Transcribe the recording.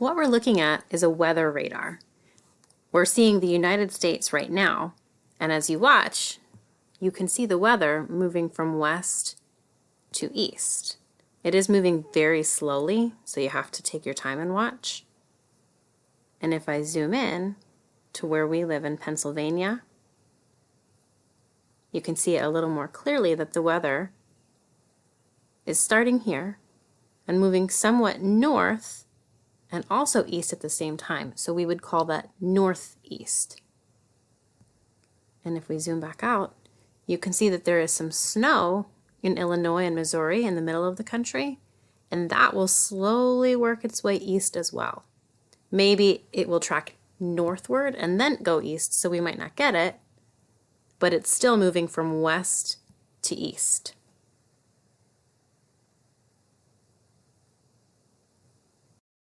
What we're looking at is a weather radar. We're seeing the United States right now, and as you watch, you can see the weather moving from west to east. It is moving very slowly, so you have to take your time and watch. And if I zoom in to where we live in Pennsylvania, you can see it a little more clearly that the weather is starting here and moving somewhat north and also east at the same time. So we would call that northeast. And if we zoom back out, you can see that there is some snow in Illinois and Missouri in the middle of the country, and that will slowly work its way east as well. Maybe it will track northward and then go east, so we might not get it, but it's still moving from west to east.